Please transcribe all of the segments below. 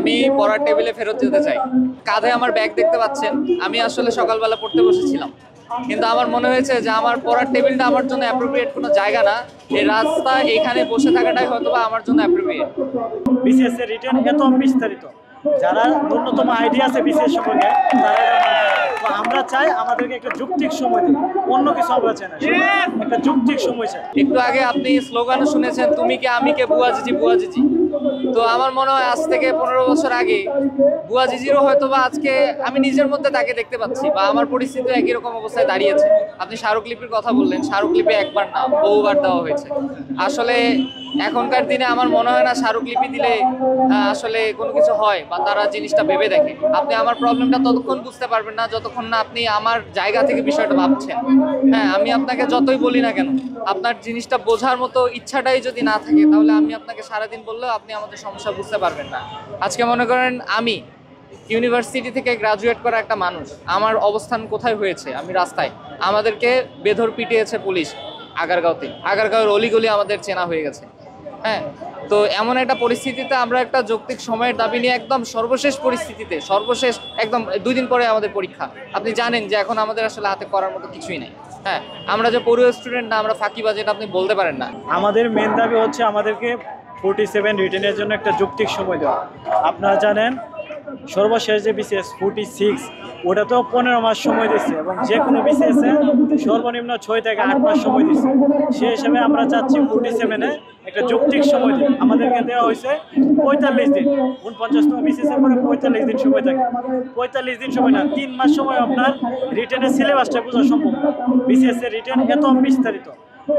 আমি পড়ার টেবিলে ফেরত যেতে চাই। কাঁধে আমার ব্যাগ দেখতে পাচ্ছেন, আমি আসলে সকালবেলা পড়তে বসেছিলাম, কিন্তু আমার মনে হয়েছে যে আমার পড়ার টেবিলটা আমার জন্য অ্যাপ্রোপ্রিয়েট কোনো জায়গা না, এই রাস্তা এখানে বসে থাকাটাই হয়তোবা আমার জন্য অ্যাপ্রোপ্রিয়েট। বিসিএস এর রিটেন এত বিস্তারিত, যারা ন্যূনতম আইডিয়া আছে বিসিএস সম্পর্কে তারা এটা মানবে। তো আমরা চাই আমাদেরকে একটা যৌক্তিক সময় দিন, অন্য কিছু আমরা চাই না, একটা যৌক্তিক সময় চাই। একটু আগে আপনি স্লোগানও শুনেছেন, তুমি কে আমি কে বুয়া জিজি বুয়া জিজি। তো আমার মনে হয় আজ থেকে 15 বছর আগে বুয়া জিজিরও হয়তো বা আজকে আমি নিজের মধ্যে তাকে দেখতে পাচ্ছি, বা আমার পরিস্থিতি একই রকম অবস্থায় দাঁড়িয়েছে। আপনি স্মারকলিপির কথা বললেন, স্মারকলিপি একবার না বহুবার দেওয়া হয়েছে। আসলে এখনকার দিনে আমার মনে হয় না স্মারকলিপি দিলে আসলে কোনো কিছু হয় বা তারা জিনিসটা ভেবে দেখে। আপনি আমার প্রবলেমটা ততক্ষণ বুঝতে পারবেন না যতক্ষণ না আপনি আমার জায়গা থেকে বিষয়টা ভাবছেন। হ্যাঁ, আমি আপনাকে যতই বলি না কেন, আপনার জিনিসটা বোঝার মতো ইচ্ছাটাই যদি না থাকে, তাহলে আমি আপনাকে সারাদিন বললেও আপনি আমাদের সমস্যা বুঝতে পারবেন না। আজকে মনে করেন আমি ইউনিভার্সিটি থেকে গ্রাজুয়েট করা একটা মানুষ, আমার অবস্থান কোথায় হয়েছে? আমি রাস্তায়, আমাদেরকে বেধড় পিটিয়েছে পুলিশ আগারগাঁওয়ের অলিগলি আমাদের চেনা হয়ে গেছে। হ্যাঁ, তো এমন একটা পরিস্থিতিতে আমরা একটা যৌক্তিক সময়ের দাবি নিয়ে একদম সর্বশেষ পরিস্থিতিতে, সর্বশেষ একদম 2 দিন পরে আমাদের পরীক্ষা। আপনি জানেন যে এখন আমাদের আসলে হাতে করার মতো কিছুই নাই। হ্যাঁ, আমরা যে পড়ুয়া স্টুডেন্ট না, আমরা ফাঁকিবাজ, এটা আপনি বলতে পারেন না। আমাদের মেন দাবি হচ্ছে আমাদেরকে 47 রিটেনের জন্য একটা যৌক্তিক সময় দেওয়া। আপনারা জানেন সর্বশেষ যে বিসিএস 46, ওটা তো 15 মাস সময় দিচ্ছে, এবং যে কোনো বিসিএসে সর্বনিম্ন 6 থেকে 8 মাস সময় দিচ্ছে। সেই হিসেবে আমরা চাচ্ছি 47-এ একটা যৌক্তিক সময় দিন। আমাদেরকে দেওয়া হয়েছে 45 দিন, 49তম বিসিএসের পরে 45 দিন সময় থাকে। 45 দিন সময় না, 3 মাস সময় আপনার রিটেনের সিলেবাসটা বোঝা সম্ভব না। বিসিএস এর রিটেন এত বিস্তারিত,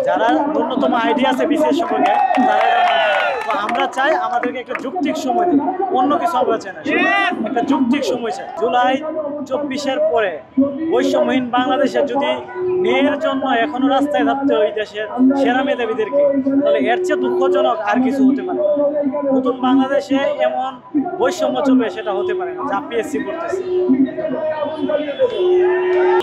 যারা ন্যূনতম আইডিয়া আছে বিসিএস সম্পর্কে তারা এটা মানবে। তো আমরা চাই আমাদেরকে একটা যৌক্তিক সময় দিন, অন্য কিছু আমরা চাই না, একটা যৌক্তিক সময় চাই। জুলাই 24-এর পরে বৈষম্যহীন বাংলাদেশে যদি মেয়ের জন্য এখনো রাস্তায় থাকতে হয় দেশের সেরা মেধাবীদেরকে, তাহলে এর চেয়ে দুঃখজনক আর কিছু হতে পারে। নতুন বাংলাদেশে এমন বৈষম্য চলবে সেটা হতে পারে না, যা পিএসসি করতেছে।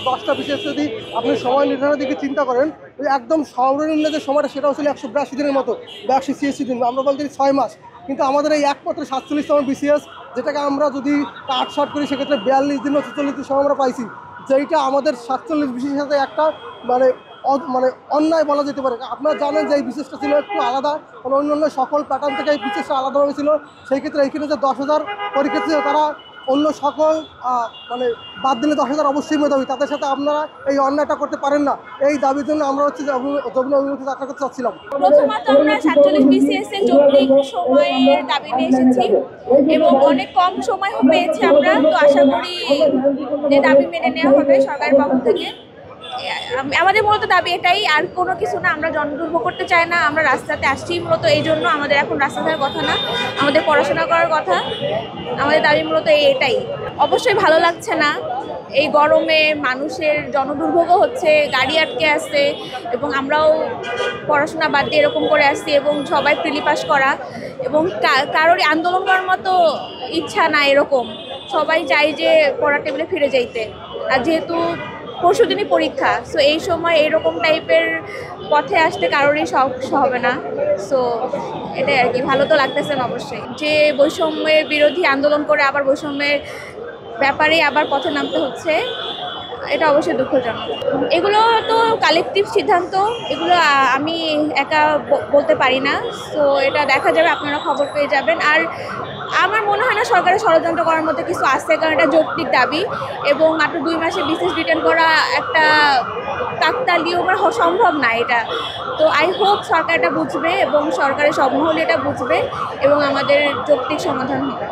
10টা বিশেষ যদি আপনি সময় নির্ধারণের দিকে চিন্তা করেন, ওই একদম সর্বনিম্ন যে সময়টা সেটা হচ্ছিল 182 দিনের মতো, 82 সিএসসি দিন, আমরা বলতে 6 মাস। কিন্তু আমাদের এই একমাত্র 47তম বিসিএস, যেটাকে আমরা যদি কাট শর্ট করি সেক্ষেত্রে 42 দিন 44 দিন সময় আমরা পাইছি, যেইটা আমাদের 47 বিসিএসের সাথে একটা মানে অন্যায় বলা যেতে পারে। আপনারা জানেন যে এই বিসিএসটা ছিল একটু আলাদা, মানে অন্যান্য সকল প্যাটার্ন থেকে এই বিসিএসটা আলাদাভাবে ছিল। সেই ক্ষেত্রে এইখানে যে 10,000 পরীক্ষার্থী তারা অন্য সকল মানে বাদ দিলে 10,000 অবশ্যই মেধাবী, তাদের সাথে আপনারা এই অন্যায়টা করতে পারেন না। এই দাবির জন্য আমরা হচ্ছে যে জমিন অভিমুখে যাত্রা করতে চাচ্ছিলাম। প্রথমত আমরা 47 বিসিএস এর যৌক্তিক সময়ের দাবি নিয়ে এসেছি এবং অনেক কম সময় পেয়েছি আমরা। তো আশা করি যে দাবি মেনে নেওয়া হবে সরকারের পক্ষ থেকে। আমাদের মূলত দাবি এটাই, আর কোনো কিছু না। আমরা জনদুর্ভোগ করতে চাই না, আমরা রাস্তাতে আসছি মূলত এই জন্য। আমাদের এখন রাস্তা থাকার কথা না, আমাদের পড়াশোনা করার কথা। আমাদের দাবি মূলত এটাই। অবশ্যই ভালো লাগছে না, এই গরমে মানুষের জনদুর্ভোগও হচ্ছে, গাড়ি আটকে আসছে, এবং আমরাও পড়াশোনা বাদ দিয়ে এরকম করে আসছি, এবং সবাই প্রিলি পাস করা, এবং কারোরই আন্দোলন করার মতো ইচ্ছা না এরকম। সবাই চাই যে পড়ার টেবিলে ফিরে যাইতে। আর যেহেতু পরশুদিনই পরীক্ষা, সো এই সময় এরকম টাইপের পথে আসতে কারোরই হবে না। সো এটাই আর কি, ভালো তো লাগতেছে না অবশ্যই। যে বৈষম্যের বিরোধী আন্দোলন করে আবার বৈষম্যের ব্যাপারে আবার পথে নামতে হচ্ছে, এটা অবশ্যই দুঃখজনক। এগুলো তো কালেকটিভ সিদ্ধান্ত, এগুলো আমি একা বলতে পারি না। সো এটা দেখা যাবে, আপনারা খবর পেয়ে যাবেন। আর আমার মনে হয় না সরকারের ষড়যন্ত্র করার মতো কিছু আছে, কারণ এটা যৌক্তিক দাবি, এবং মাত্র 2 মাসে বিশেষ রিটার্ন করা একটা কাকতালীয় সম্ভব না এটা। তো আই হোপ সরকার এটা বুঝবে এবং সরকারের সব মহল এটা বুঝবে এবং আমাদের যৌক্তিক সমাধান হবে।